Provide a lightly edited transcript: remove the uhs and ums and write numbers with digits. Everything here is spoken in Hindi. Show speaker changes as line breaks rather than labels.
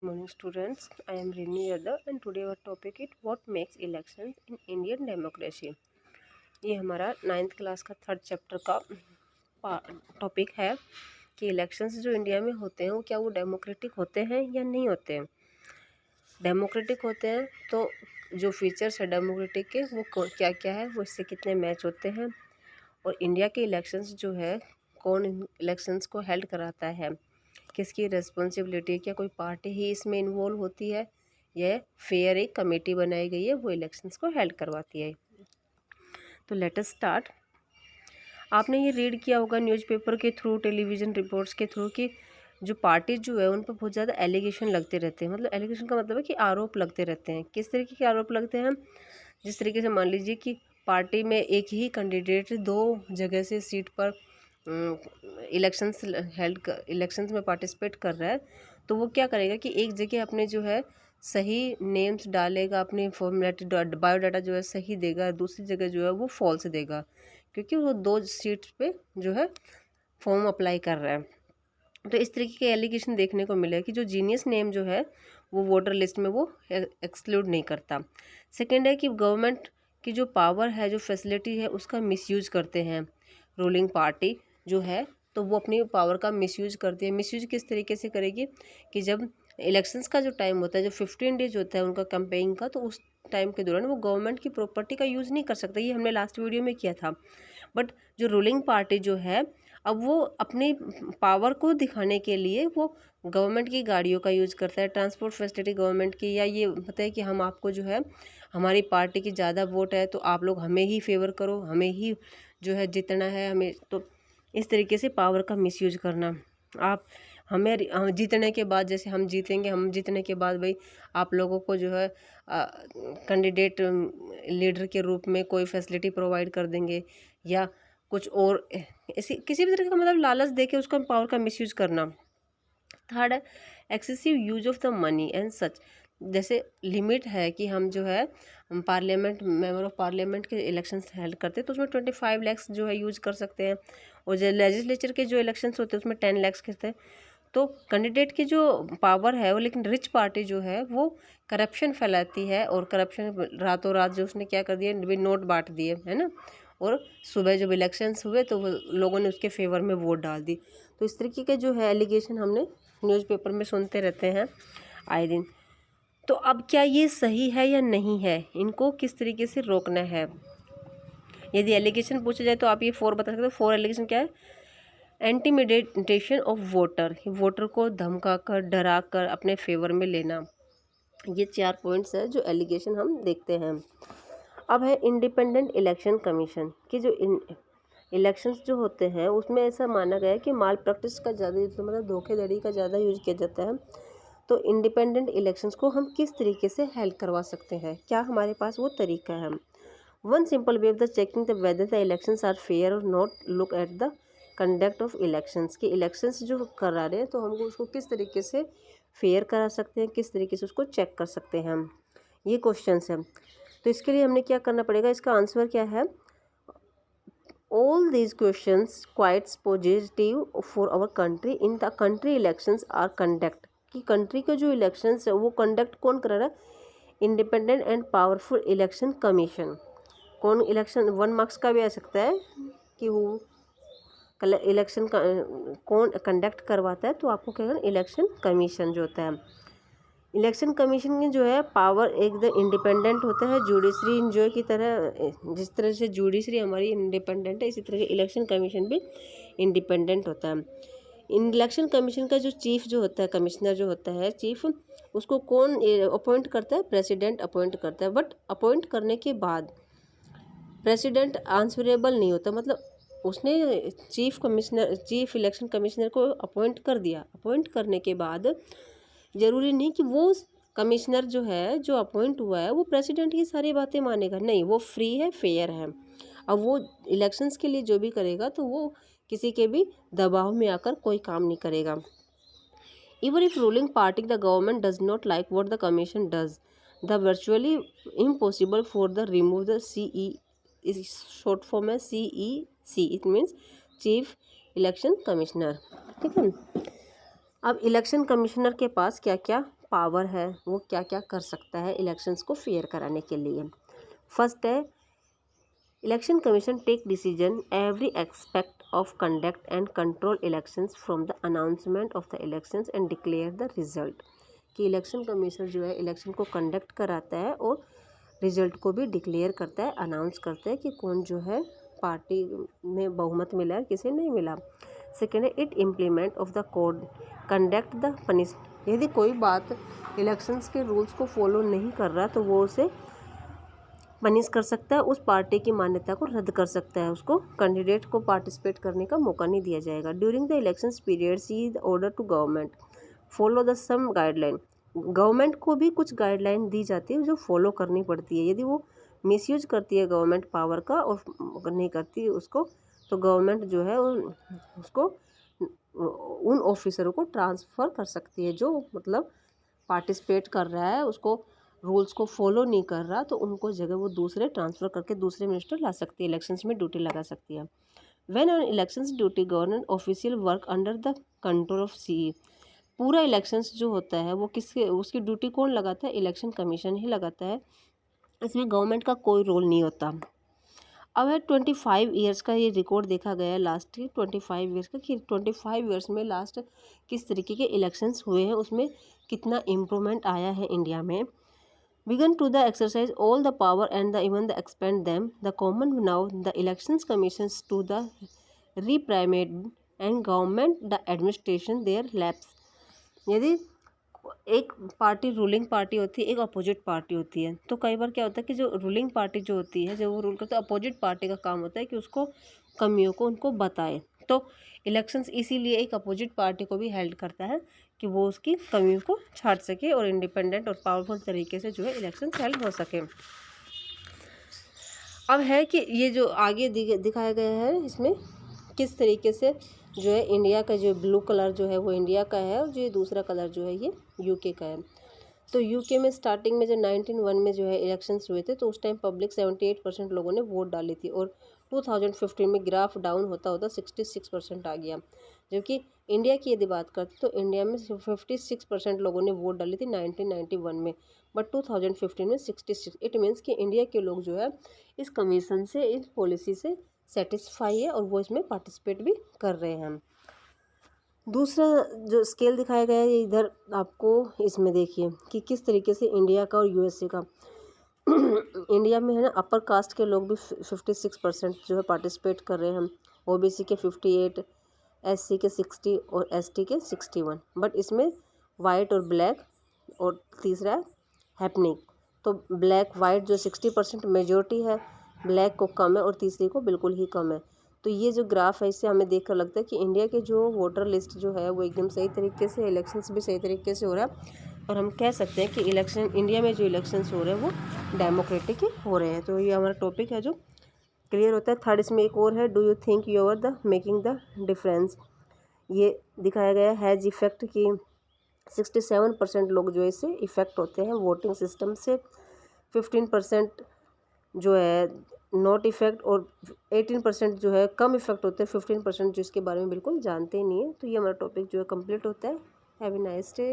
Morning students, I am Rini Yadav and today our topic is what makes elections in Indian democracy। ये हमारा 9th क्लास का 3rd चैप्टर का टॉपिक है कि इलेक्शंस जो इंडिया में होते हैं वो क्या वो डेमोक्रेटिक होते हैं या नहीं होते हैं। डेमोक्रेटिक होते हैं तो जो फीचर्स है डेमोक्रेटिक के वो क्या क्या है, वो इससे कितने मैच होते हैं, और इंडिया के इलेक्शंस जो है कौन इलेक्शंस को हेल्ड कराता है, किसकी रिस्पॉन्सिबिलिटी, क्या कोई पार्टी ही इसमें इन्वॉल्व होती है, यह फेयर एक कमेटी बनाई गई है वो इलेक्शंस को हेल्ड करवाती है। तो लेट अस स्टार्ट। आपने ये रीड किया होगा न्यूज़पेपर के थ्रू, टेलीविज़न रिपोर्ट्स के थ्रू कि जो पार्टी जो है उन पर बहुत ज़्यादा एलिगेशन लगते रहते हैं। मतलब एलिगेशन का मतलब है कि आरोप लगते रहते हैं। किस तरीके के आरोप लगते हैं? जिस तरीके से मान लीजिए कि पार्टी में एक ही कैंडिडेट 2 जगह से सीट पर इलेक्शंस में पार्टिसिपेट कर रहा है, तो वो क्या करेगा कि एक जगह अपने जो है सही नेम्स डालेगा, अपनी फॉर्मेलिटी बायोडाटा जो है सही देगा, दूसरी जगह जो है वो फॉल्स देगा, क्योंकि वो 2 सीट्स पे जो है फॉर्म अप्लाई कर रहा है। तो इस तरीके के एलिगेशन देखने को मिले कि जो जीनियस नेम जो है वो वोटर लिस्ट में वो एक्सक्लूड नहीं करता। सेकेंड है कि गवर्नमेंट की जो पावर है, जो फैसिलिटी है, उसका मिसयूज करते हैं रूलिंग पार्टी जो है, तो वो अपनी पावर का मिसयूज करती है। मिसयूज किस तरीके से करेगी कि जब इलेक्शंस का जो टाइम होता है, जो 15 डेज होता है उनका कैंपेनिंग का, तो उस टाइम के दौरान वो गवर्नमेंट की प्रॉपर्टी का यूज़ नहीं कर सकता। ये हमने लास्ट वीडियो में किया था। बट जो रूलिंग पार्टी जो है, अब वो अपनी पावर को दिखाने के लिए वो गवर्नमेंट की गाड़ियों का यूज़ करता है, ट्रांसपोर्ट फैसिलिटी गवर्नमेंट की, या ये होता है कि हम आपको जो है हमारी पार्टी की ज़्यादा वोट है तो आप लोग हमें ही फेवर करो, हमें ही जो है जितना है हमें। तो इस तरीके से पावर का मिसयूज करना। आप हमें जीतने के बाद, जैसे हम जीतेंगे, हम जीतने के बाद भाई आप लोगों को जो है कैंडिडेट लीडर के रूप में कोई फैसिलिटी प्रोवाइड कर देंगे, या कुछ और ऐसी किसी भी तरह का मतलब लालच देके उसका पावर का मिसयूज करना। थर्ड है excessive use of the money and such. जैसे लिमिट है कि हम जो है पार्लियामेंट मेंबर ऑफ पार्लियामेंट के इलेक्शन हेल्ड करते हैं तो उसमें 25 लैक्स जो है यूज कर सकते हैं, और जो लेजिस्लेचर के जो इलेक्शंस होते हैं उसमें 10 लैक्स के थे। तो कैंडिडेट की जो पावर है वो, लेकिन रिच पार्टी जो है वो करप्शन फैलाती है, और करप्शन रातों रात जो उसने क्या कर दिया, नोट बांट दिए है ना, और सुबह जब इलेक्शंस हुए तो वो लोगों ने उसके फेवर में वोट डाल दी। तो इस तरीके के जो है एलिगेशन हमने न्यूज़पेपर में सुनते रहते हैं आए दिन। तो अब क्या ये सही है या नहीं है, इनको किस तरीके से रोकना है? यदि एलिगेशन पूछा जाए तो आप ये 4 बता सकते हो। 4 एलिगेशन क्या है? इंटिमिडेशन ऑफ वोटर, वोटर को धमका कर, डरा कर अपने फेवर में लेना। ये 4 पॉइंट्स है जो एलिगेशन हम देखते हैं। अब है इंडिपेंडेंट इलेक्शन कमीशन की जो इलेक्शंस जो होते हैं उसमें ऐसा माना गया है कि माल प्रैक्टिस का ज़्यादा मतलब धोखेधड़ी का ज़्यादा यूज किया जाता है। तो इंडिपेंडेंट इलेक्शंस को हम किस तरीके से हेल्ड करवा सकते हैं, क्या हमारे पास वो तरीका है? One simple way of the checking the whether the elections are fair और not look at the conduct of elections. के इलेक्शंस जो करा रहे हैं तो हमको उसको किस तरीके से फेयर करा सकते हैं, किस तरीके से उसको चेक कर सकते हैं हम, ये क्वेश्चन है। तो इसके लिए हमने क्या करना पड़ेगा, इसका आंसर क्या है? All these questions quite positive for our country in the country elections are conduct। कि कंट्री के जो इलेक्शंस है वो कंडक्ट कौन करा रहा है? Independent and powerful election commission. कौन इलेक्शन 1 मार्क्स का भी आ सकता है कि वो इलेक्शन का कौन कंडक्ट करवाता है, तो आपको क्या करना, इलेक्शन कमीशन जो होता है। इलेक्शन कमीशन की जो है पावर एकदम इंडिपेंडेंट होता है, जुडिशरी इंजॉय की तरह। जिस तरह से जुडिशरी हमारी इंडिपेंडेंट है, इसी तरह के इलेक्शन कमीशन भी इंडिपेंडेंट होता है। इलेक्शन कमीशन का जो चीफ जो होता है, कमिश्नर जो होता है चीफ, उसको कौन अपॉइंट करता है? प्रेसिडेंट अपॉइंट करता है। बट अपॉइंट करने के बाद प्रेसिडेंट आंसरेबल नहीं होता। मतलब उसने चीफ इलेक्शन कमिश्नर को अपॉइंट कर दिया, अपॉइंट करने के बाद ज़रूरी नहीं कि वो कमिश्नर जो है, जो अपॉइंट हुआ है, वो प्रेसिडेंट की सारी बातें मानेगा। नहीं, वो फ्री है, फेयर है। अब वो इलेक्शंस के लिए जो भी करेगा तो वो किसी के भी दबाव में आकर कोई काम नहीं करेगा। Even if ruling party the government does not like what the commission does, the virtually impossible for the remove the CE is short form है CEC, it means chief election commissioner. ठीक है। अब इलेक्शन कमिश्नर के पास क्या क्या पावर है वो क्या क्या कर सकता है इलेक्शंस को फेयर कराने के लिए। फर्स्ट है, election commission take decision every aspect of conduct and control elections from the announcement of the elections and declare the result. कि इलेक्शन कमीशन जो है इलेक्शन को कंडक्ट कराता है और रिजल्ट को भी डिक्लेयर करता है, अनाउंस करता है कि कौन जो है पार्टी में बहुमत मिला है, किसे नहीं मिला। सेकेंड है, it implement of the code conduct the punish. यदि कोई बात इलेक्शंस के रूल्स को फॉलो नहीं कर रहा तो वो उसे पनिश कर सकता है, उस पार्टी की मान्यता को रद्द कर सकता है, उसको कैंडिडेट को पार्टिसिपेट करने का मौका नहीं दिया जाएगा। During the elections period see the order to government follow the some guideline. Government को भी कुछ गाइडलाइन दी जाती है जो फॉलो करनी पड़ती है। यदि वो मिसयूज करती है गवर्नमेंट पावर का और नहीं करती उसको, तो गवर्नमेंट जो है उसको उन ऑफिसरों को ट्रांसफ़र कर सकती है जो मतलब पार्टिसिपेट कर रहा है, उसको रूल्स को फॉलो नहीं कर रहा, तो उनको जगह वो दूसरे ट्रांसफ़र करके दूसरे मिनिस्टर ला सकती है, इलेक्शंस में ड्यूटी लगा सकती है। When on elections duty government official work under the control of C. पूरा इलेक्शंस जो होता है वो किसके, उसकी ड्यूटी कौन लगाता है, इलेक्शन कमीशन ही लगाता है, इसमें गवर्नमेंट का कोई रोल नहीं होता। अब है 25 ईयर्स का ये रिकॉर्ड देखा गया है लास्ट 25 ईयर्स का, कि 25 ईयर्स में लास्ट किस तरीके के इलेक्शंस हुए हैं, उसमें कितना इम्प्रूवमेंट आया है इंडिया में। Begun to the exercise all the power and the even the expand them. The common now the elections commissions to the reprimand and government the administration their lapse. यदि एक पार्टी रूलिंग पार्टी होती है, एक अपोजिट पार्टी होती है, तो कई बार क्या होता है कि जो रूलिंग पार्टी जो होती है, जब वो रूल करता है, अपोजिट पार्टी का काम होता है कि उसको कमियों को उनको बताए। तो इलेक्शंस इसीलिए एक अपोजिट पार्टी को भी हेल्प करता है कि वो उसकी कमियों को छाट सके और इंडिपेंडेंट और पावरफुल तरीके से जो है इलेक्शन हेल्प हो सके। अब है कि ये जो आगे दिखाया गया है, इसमें किस तरीके से जो है इंडिया का जो ब्लू कलर जो है वो इंडिया का है और जो दूसरा कलर जो है ये यूके का है। तो यूके में स्टार्टिंग में जो 1901 में जो है इलेक्शंस हुए थे, तो उस टाइम पब्लिक 78% लोगों ने वोट डाली थी और 2015 में ग्राफ डाउन होता होता 66% आ गया। जबकि इंडिया की यदि बात करते तो इंडिया में 56% लोगों ने वोट डाली थी 1991 में, बट 2015 में 66। इट मीन्स कि इंडिया के लोग जो है इस कमीशन से, इस पॉलिसी से सेटिस्फाई है और वो इसमें पार्टिसिपेट भी कर रहे हैं। दूसरा जो स्केल दिखाया गया है इधर आपको, इसमें देखिए कि किस तरीके से इंडिया का और यूएसए का इंडिया में है ना, अपर कास्ट के लोग भी 56% जो है पार्टिसिपेट कर रहे हैं, ओबीसी के 58, एससी के 60 और एसटी के 61। बट इसमें वाइट और ब्लैक और तीसरा है हैपनिक। तो ब्लैक वाइट जो 60% मेजोरिटी है, ब्लैक को कम है और तीसरी को बिल्कुल ही कम है। तो ये जो ग्राफ है इससे हमें देखकर लगता है कि इंडिया के जो वोटर लिस्ट जो है वो एकदम सही तरीके से, इलेक्शंस भी सही तरीके से हो रहा है और हम कह सकते हैं कि इलेक्शन इंडिया में जो इलेक्शंस हो रहे हैं वो डेमोक्रेटिक ही हो रहे हैं। तो ये हमारा टॉपिक है जो क्लियर होता है। थर्ड इसमें एक और है, do you think you are the making the difference. ये दिखाया गया हैज़ इफेक्ट की 67% लोग जो है इससे इफ़ेक्ट होते हैं वोटिंग सिस्टम से, 15% जो है नॉट इफेक्ट और 18% जो है कम इफेक्ट होते हैं, 15% जो इसके बारे में बिल्कुल जानते ही नहीं है। तो ये हमारा टॉपिक जो है कंप्लीट होता है। Have a nice day.